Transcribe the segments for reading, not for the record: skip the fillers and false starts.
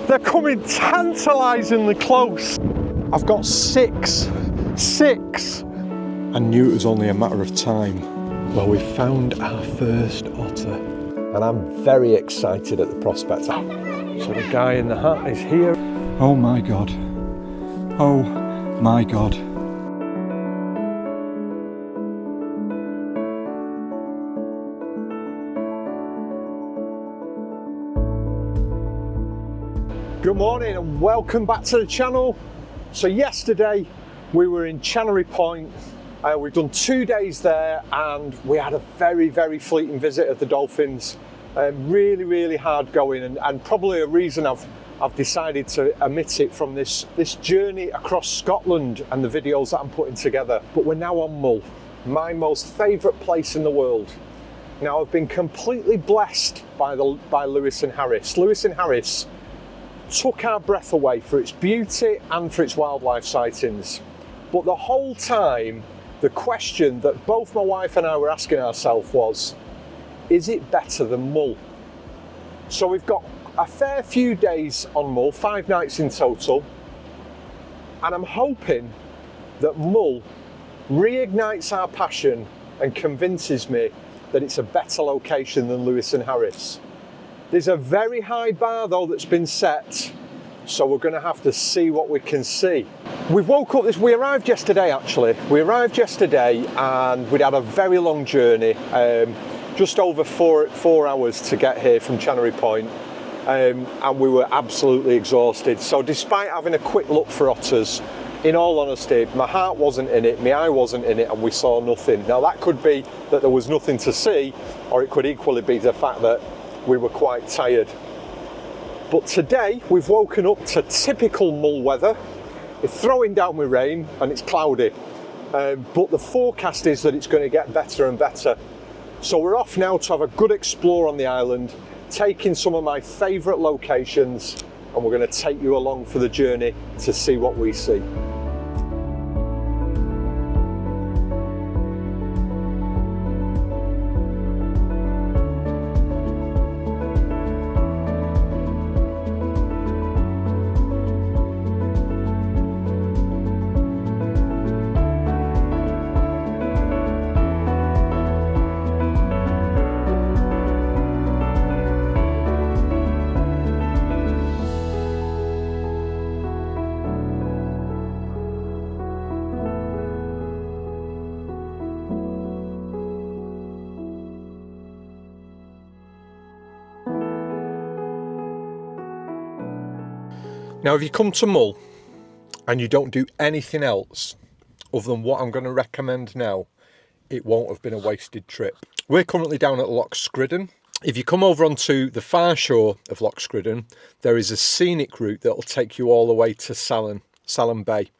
They're coming tantalisingly close. I've got six. I knew it was only a matter of time. Well, we found our first otter, and I'm very excited at the prospect. So the guy in the hat is here. Oh my God. Oh my God. Good morning and welcome back to the channel. So yesterday we were in Channery Point. We've done 2 days there and we had a very fleeting visit of the dolphins. Really hard going and probably a reason I've decided to omit it from this journey across Scotland and the videos that I'm putting together. But we're now on Mull, my most favourite place in the world. Now I've been completely blessed by Lewis and Harris. Lewis and Harris took our breath away for its beauty and for its wildlife sightings. But the whole time, the question that both my wife and I were asking ourselves was, is it better than Mull? So we've got a fair few days on Mull, 5 nights in total, and I'm hoping that Mull reignites our passion and convinces me that it's a better location than Lewis and Harris. There's a very high bar though that's been set, so we're going to have to see what we can see. We arrived yesterday actually. We arrived yesterday and we'd had a very long journey, just over four hours to get here from Channery Point, and we were absolutely exhausted. So despite having a quick look for otters, in all honesty, my heart wasn't in it, my eye wasn't in it, and we saw nothing. Now that could be that there was nothing to see, or it could equally be the fact that we were quite tired. But today we've woken up to typical Mull weather. It's throwing down with rain and it's cloudy, but the forecast is that it's going to get better and better. So we're off now to have a good explore on the island, taking some of my favourite locations, and we're going to take you along for the journey to see what we see. Now, if you come to Mull and you don't do anything else other than what I'm going to recommend now, it won't have been a wasted trip. We're currently down at Loch Scridden. If you come over onto the far shore of Loch Scridden, there is a scenic route that will take you all the way to Salem Bay.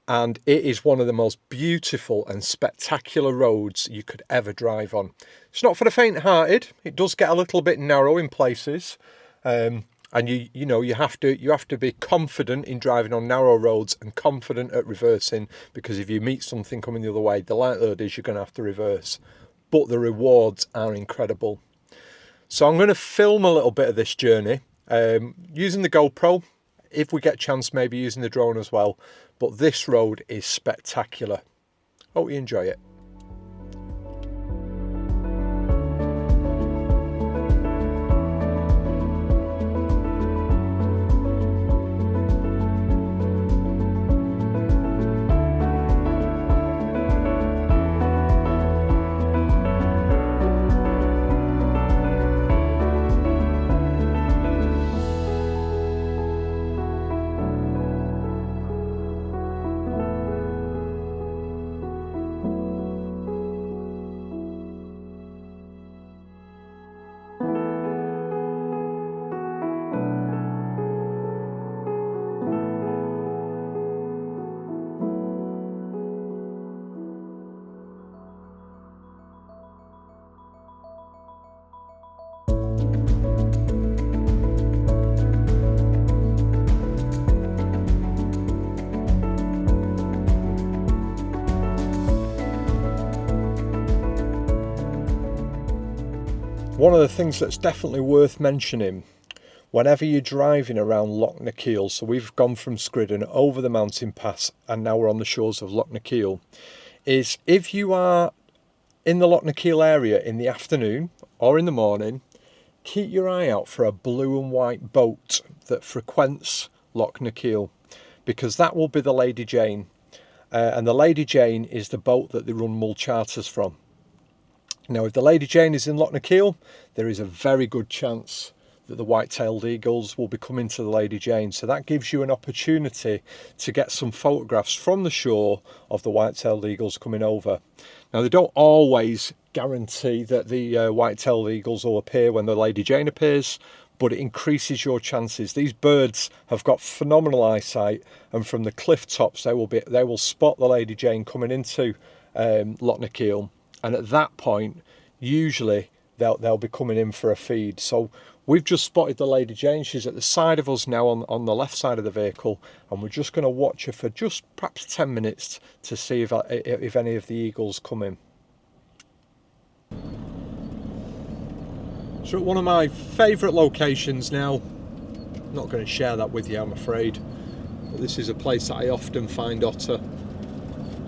And it is one of the most beautiful and spectacular roads you could ever drive on. It's not for the faint-hearted. It does get a little bit narrow in places. And you have to be confident in driving on narrow roads and confident at reversing, because if you meet something coming the other way, the likelihood is you're going to have to reverse. But the rewards are incredible. So I'm going to film a little bit of this journey using the GoPro. If we get a chance, maybe using the drone as well. But this road is spectacular. Hope you enjoy it. One of the things that's definitely worth mentioning whenever you're driving around Loch Nakiel, so we've gone from Scridden over the mountain pass and now we're on the shores of Loch Nakiel, is if you are in the Loch Nakiel area in the afternoon or in the morning, keep your eye out for a blue and white boat that frequents Loch Nakiel, because that will be the Lady Jane. And the Lady Jane is the boat that they run Mull charters from. Now, if the Lady Jane is in Loch Nakiel, there is a very good chance that the white-tailed eagles will be coming to the Lady Jane. So that gives you an opportunity to get some photographs from the shore of the white-tailed eagles coming over. Now, they don't always guarantee that the white-tailed eagles will appear when the Lady Jane appears, but it increases your chances. These birds have got phenomenal eyesight, and from the cliff tops they will spot the Lady Jane coming into Loch Nakiel, and at that point usually they'll be coming in for a feed. So we've just spotted the Lady Jane. She's at the side of us now on the left side of the vehicle, and we're just going to watch her for just perhaps 10 minutes to see if any of the eagles come in. So at one of my favourite locations now, I'm not going to share that with you, I'm afraid, but this is a place that I often find otter.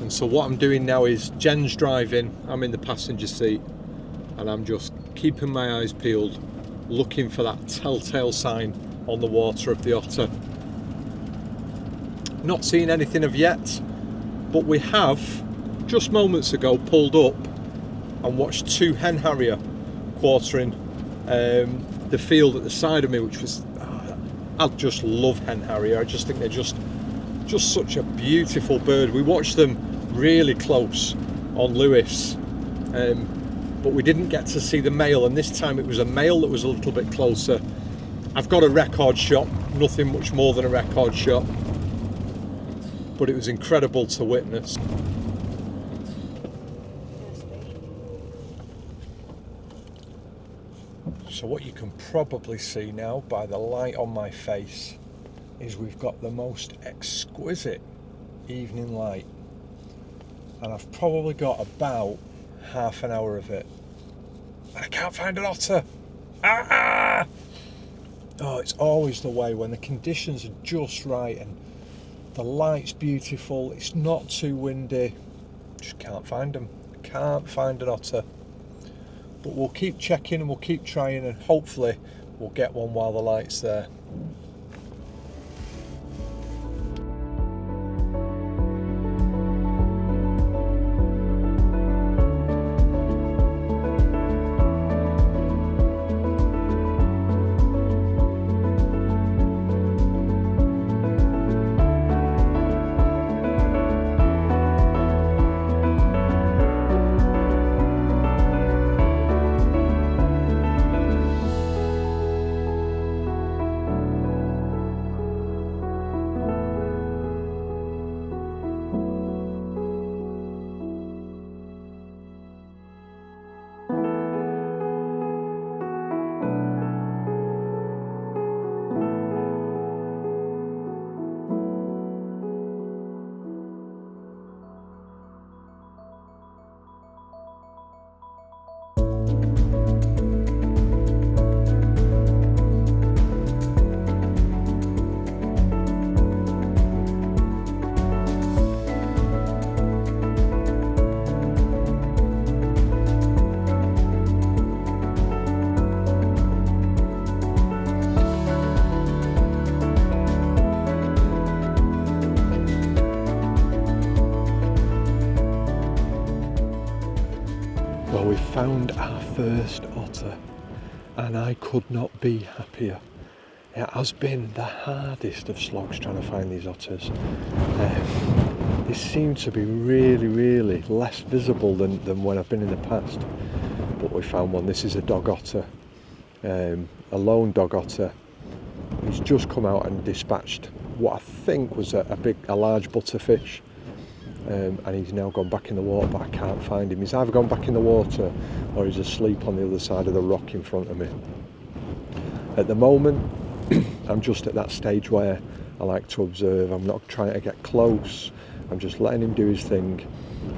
And so what I'm doing now is Jen's driving, I'm in the passenger seat, and I'm just keeping my eyes peeled, looking for that telltale sign on the water of the otter. Not seen anything of yet, but we have just moments ago pulled up and watched two hen harrier quartering the field at the side of me, which was, I just love hen harrier. I just think they're just such a beautiful bird. We watched them really close on Lewis, but we didn't get to see the male, and this time it was a male that was a little bit closer. I've got a record shot, nothing much more than a record shot, but it was incredible to witness. So what you can probably see now by the light on my face is we've got the most exquisite evening light, and I've probably got about half an hour of it. I can't find an otter. Ah! Oh, it's always the way when the conditions are just right and the light's beautiful, it's not too windy, just can't find them. Can't find an otter. But we'll keep checking and we'll keep trying, and hopefully we'll get one while the light's there. Well, we found our first otter and I could not be happier. It has been the hardest of slogs trying to find these otters. They seem to be really less visible than when I've been in the past. But we found one. This is a dog otter, a lone dog otter. He's just come out and dispatched what I think was a large butterfish. And he's now gone back in the water, but I can't find him. He's either gone back in the water or he's asleep on the other side of the rock in front of me. At the moment, I'm just at that stage where I like to observe. I'm not trying to get close. I'm just letting him do his thing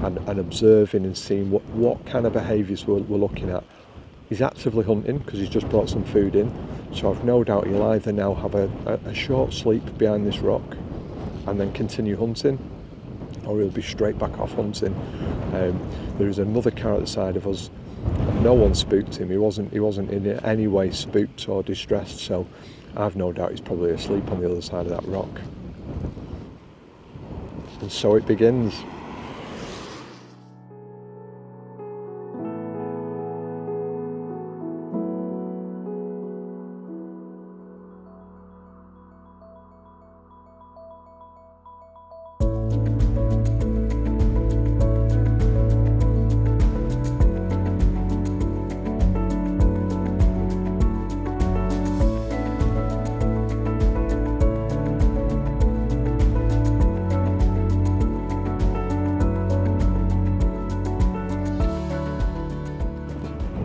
and observing and seeing what kind of behaviours we're looking at. He's actively hunting because he's just brought some food in. So I've no doubt he'll either now have a short sleep behind this rock and then continue hunting, or he'll be straight back off hunting. There is another car at the side of us. No one spooked him. He wasn't in any way spooked or distressed, so I've no doubt he's probably asleep on the other side of that rock. And so it begins.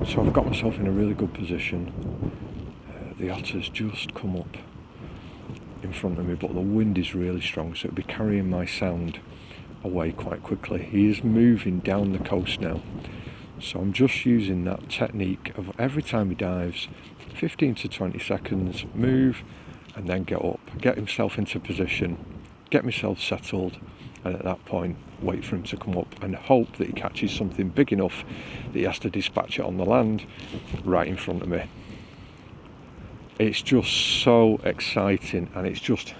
So I've got myself in a really good position. The Otters just come up in front of me, but the wind is really strong, so it'll be carrying my sound away quite quickly. He is moving down the coast now, so I'm just using that technique of every time he dives, 15 to 20 seconds, move, and then get up, get himself into position, get myself settled, and at that point wait for him to come up and hope that he catches something big enough that he has to dispatch it on the land right in front of me. It's just so exciting, and it's just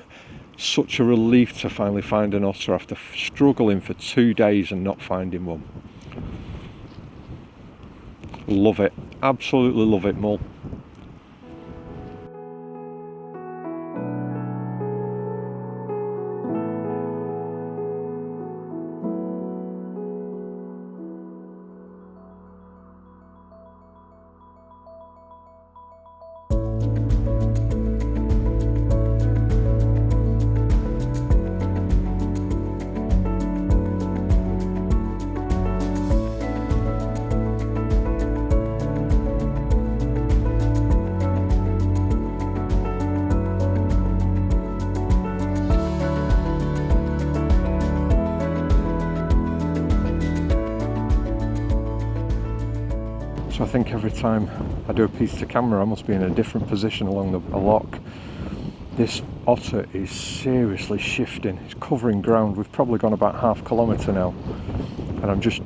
such a relief to finally find an otter after struggling for 2 days and not finding one. Love it, absolutely love it, Mull. So I think every time I do a piece to camera, I must be in a different position along the loch. This otter is seriously shifting. It's covering ground. We've probably gone about half kilometre now, and I'm just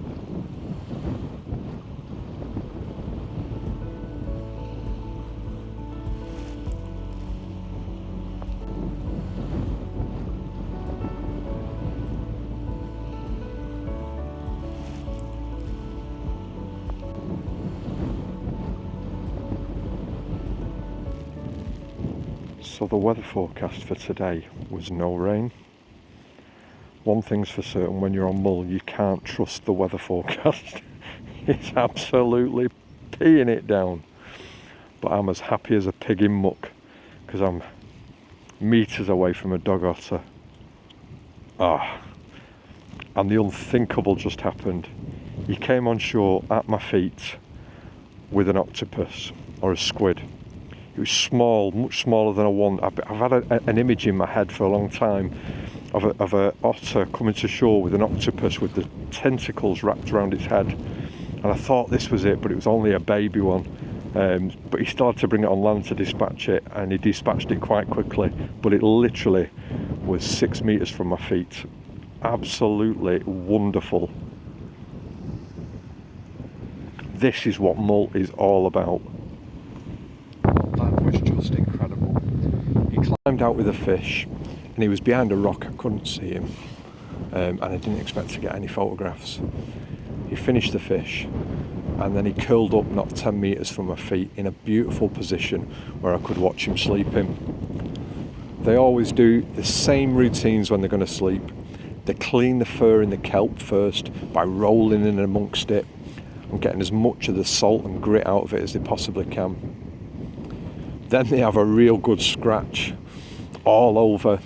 So the weather forecast for today was no rain. One thing's for certain, when you're on Mull, you can't trust the weather forecast. It's absolutely peeing it down. But I'm as happy as a pig in muck, because I'm meters away from a dog otter. And the unthinkable just happened. He came on shore at my feet with an octopus, or a squid. It was small, much smaller than I want. I've had an image in my head for a long time of a otter coming to shore with an octopus with the tentacles wrapped around its head. And I thought this was it, but it was only a baby one. But he started to bring it on land to dispatch it, and he dispatched it quite quickly. But it literally was 6 meters from my feet. Absolutely wonderful. This is what Mull is all about. That was just incredible. He climbed out with a fish, and he was behind a rock. I couldn't see him, and I didn't expect to get any photographs. He finished the fish, and then he curled up not 10 meters from my feet in a beautiful position where I could watch him sleeping. They always do the same routines when they're going to sleep. They clean the fur in the kelp first by rolling in amongst it and getting as much of the salt and grit out of it as they possibly can. Then they have a real good scratch all over,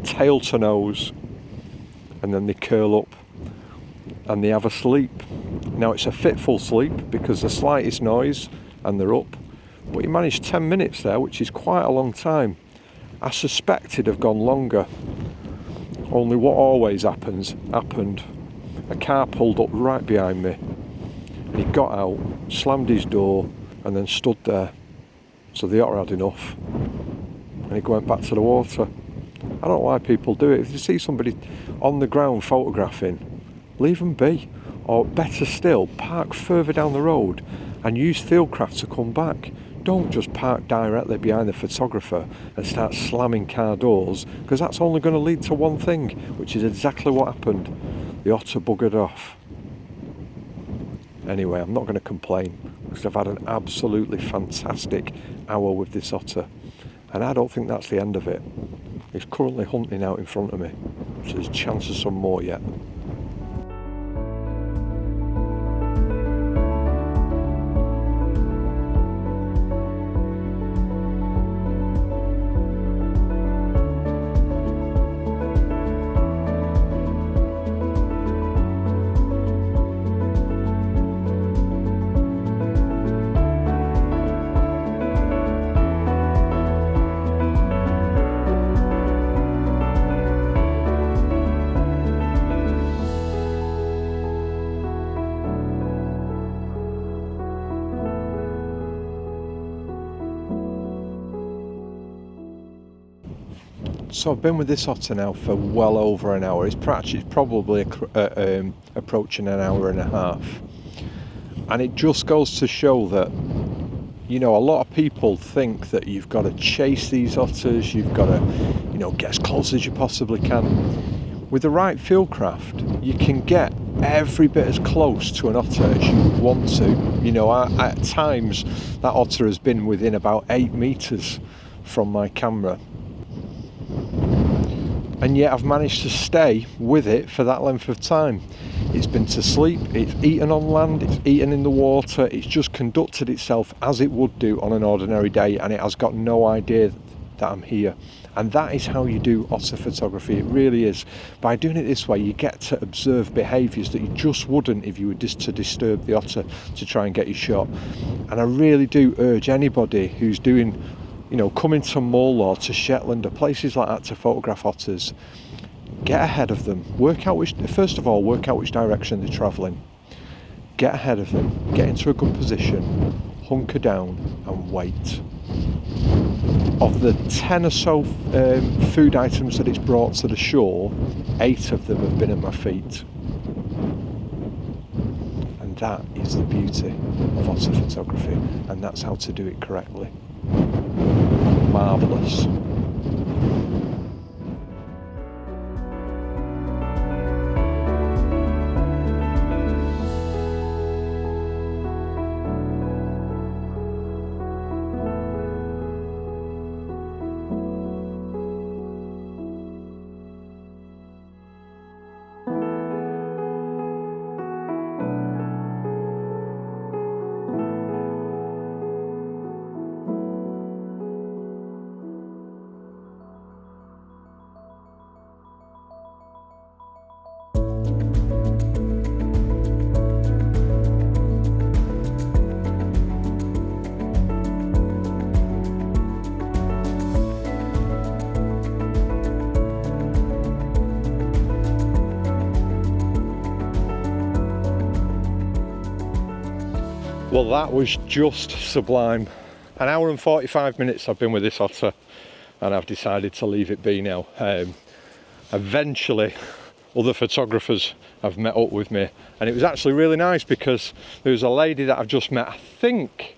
tail to nose, and then they curl up and they have a sleep. Now it's a fitful sleep because the slightest noise and they're up, but he managed 10 minutes there, which is quite a long time. I suspect it'd have gone longer, only what always happened. A car pulled up right behind me, And he got out, slammed his door, and then stood there. So the otter had enough, and he went back to the water. I don't know why people do it. If you see somebody on the ground photographing, leave them be. Or better still, park further down the road and use Fieldcraft to come back. Don't just park directly behind the photographer and start slamming car doors, because that's only going to lead to one thing, which is exactly what happened. The otter buggered off. Anyway, I'm not going to complain, because I've had an absolutely fantastic hour with this otter, and I don't think that's the end of it. He's currently hunting out in front of me, so there's a chance of some more yet. So I've been with this otter now for well over an hour. It's probably approaching an hour and a half. And it just goes to show that, you know, a lot of people think that you've got to chase these otters, you've got to, you know, get as close as you possibly can. With the right Fieldcraft, you can get every bit as close to an otter as you want to. You know, at times that otter has been within about 8 meters from my camera. And yet I've managed to stay with it for that length of time. It's been to sleep, it's eaten on land, it's eaten in the water, it's just conducted itself as it would do on an ordinary day, and it has got no idea that I'm here. And that is how you do otter photography, it really is. By doing it this way, you get to observe behaviours that you just wouldn't if you were just to disturb the otter to try and get your shot. And I really do urge anybody who's doing, you know, coming to Mull or to Shetland or places like that to photograph otters, get ahead of them. First of all, work out which direction they're travelling. Get ahead of them, get into a good position, hunker down and wait. Of the 10 or so food items that it's brought to the shore, 8 of them have been at my feet. And that is the beauty of otter photography, and that's how to do it correctly. Marvellous. Well, that was just sublime. An hour and 45 minutes I've been with this otter, and I've decided to leave it be now. Eventually other photographers have met up with me, and it was actually really nice because there was a lady that I've just met. I think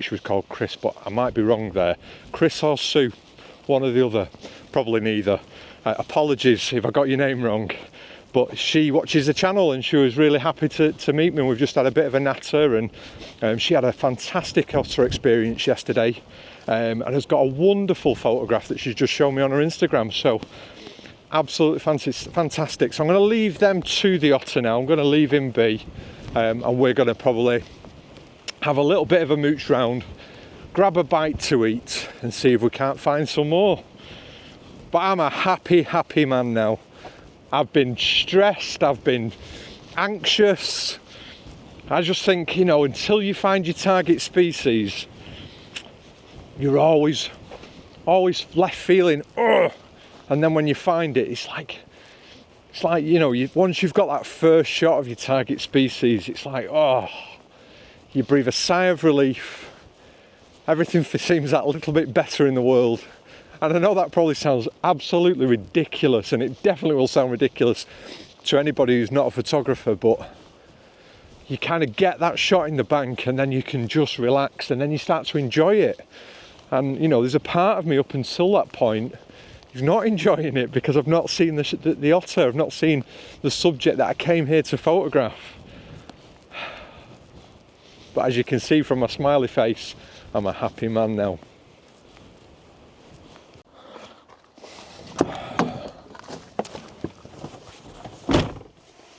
she was called Chris, but I might be wrong there. Chris or Sue, one or the other, probably neither. Apologies if I got your name wrong. But she watches the channel and she was really happy to meet me. We've just had a bit of a natter, and she had a fantastic otter experience yesterday, and has got a wonderful photograph that she's just shown me on her Instagram. So absolutely fantastic. So I'm going to leave them to the otter now. I'm going to leave him be, and we're going to probably have a little bit of a mooch round, grab a bite to eat and see if we can't find some more. But I'm a happy man now. I've been stressed, I've been anxious. I just think, you know, until you find your target species, you're always left feeling, ugh. And then when you find it, it's like It's like, you know, once you've got that first shot of your target species, it's like, oh, you breathe a sigh of relief. Everything seems that little bit better in the world. And I know that probably sounds absolutely ridiculous, and it definitely will sound ridiculous to anybody who's not a photographer, but you kind of get that shot in the bank and then you can just relax and then you start to enjoy it. And, you know, there's a part of me up until that point who's not enjoying it because I've not seen the otter, I've not seen the subject that I came here to photograph. But as you can see from my smiley face, I'm a happy man now.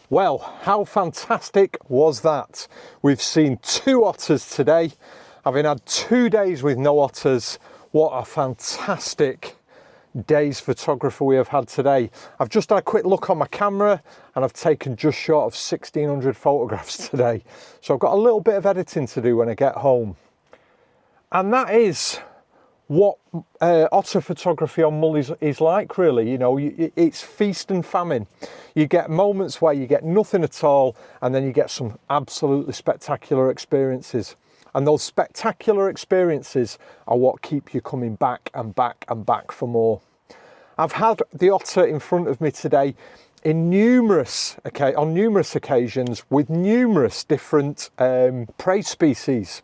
Well, how fantastic was that? We've seen 2 otters today. Having had 2 days with no otters, what a fantastic day's photography we have had today. I've just had a quick look on my camera and I've taken just short of 1,600 photographs today. So I've got a little bit of editing to do when I get home. And that is what otter photography on Mull is like, really. You know, it's feast and famine. You get moments where you get nothing at all, and then you get some absolutely spectacular experiences. And those spectacular experiences are what keep you coming back and back and back for more. I've had the otter in front of me today on numerous occasions with numerous different prey species.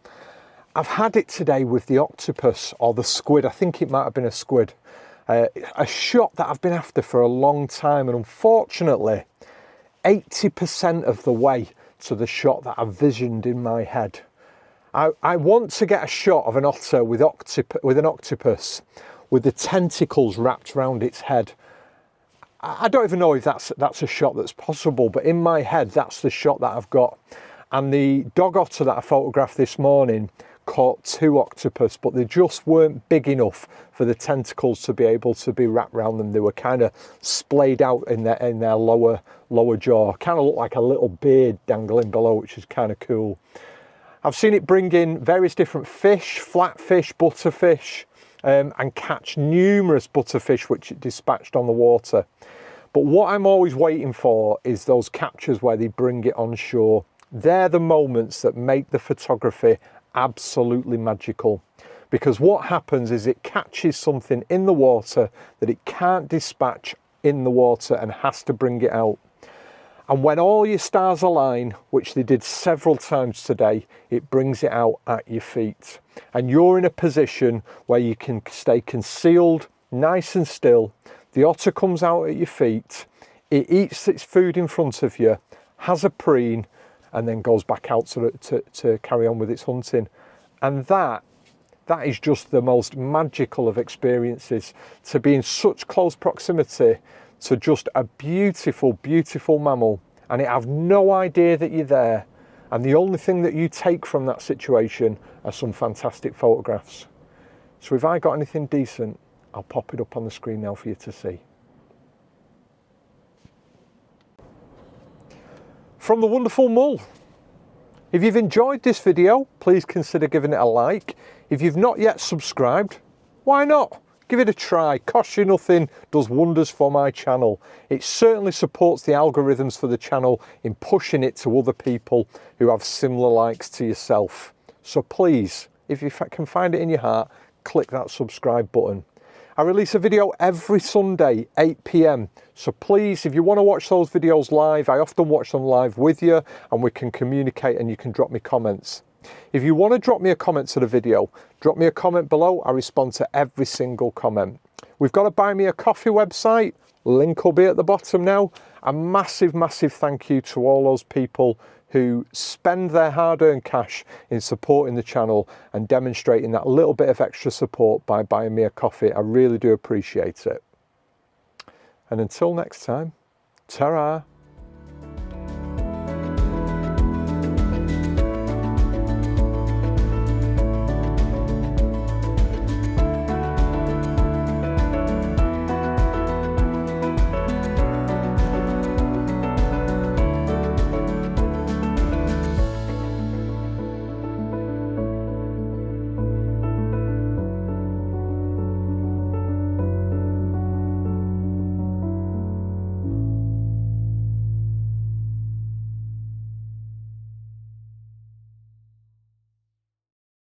I've had it today with the octopus or the squid. I think it might have been a squid. A shot that I've been after for a long time, and unfortunately 80% of the way to the shot that I've visioned in my head. I want to get a shot of an otter with an octopus with the tentacles wrapped around its head. I don't even know if that's a shot that's possible, but in my head that's the shot that I've got. And the dog otter that I photographed this morning caught 2 octopus, but they just weren't big enough for the tentacles to be able to be wrapped around them. They were kind of splayed out in their lower jaw. Kind of looked like a little beard dangling below, which is kind of cool. I've seen it bring in various different fish, flatfish, butterfish, and catch numerous butterfish which it dispatched on the water. But what I'm always waiting for is those captures where they bring it on shore. They're the moments that make the photography absolutely magical, because what happens is it catches something in the water that it can't dispatch in the water and has to bring it out. And when all your stars align, which they did several times today, it brings it out at your feet. And you're in a position where you can stay concealed, nice and still. The otter comes out at your feet, it eats its food in front of you, has a preen, and then goes back out to carry on with its hunting. And that is just the most magical of experiences, to be in such close proximity to just a beautiful, beautiful mammal, and it have no idea that you're there. And the only thing that you take from that situation are some fantastic photographs. So if I got anything decent, I'll pop it up on the screen now for you to see. From the wonderful Mull. If you've enjoyed this video, please consider giving it a like. If you've not yet subscribed, why not? Give it a try, costs you nothing, does wonders for my channel. It certainly supports the algorithms for the channel in pushing it to other people who have similar likes to yourself. So please, if you can find it in your heart, click that subscribe button. I release a video every Sunday, 8 PM. So please, if you want to watch those videos live, I often watch them live with you and we can communicate and you can drop me comments. If you want to drop me a comment to the video, drop me a comment below. I respond to every single comment. We've got a Buy Me a Coffee website. Link will be at the bottom now. A massive, massive thank you to all those people who spend their hard-earned cash in supporting the channel and demonstrating that little bit of extra support by buying me a coffee. I really do appreciate it. And until next time, ta-ra.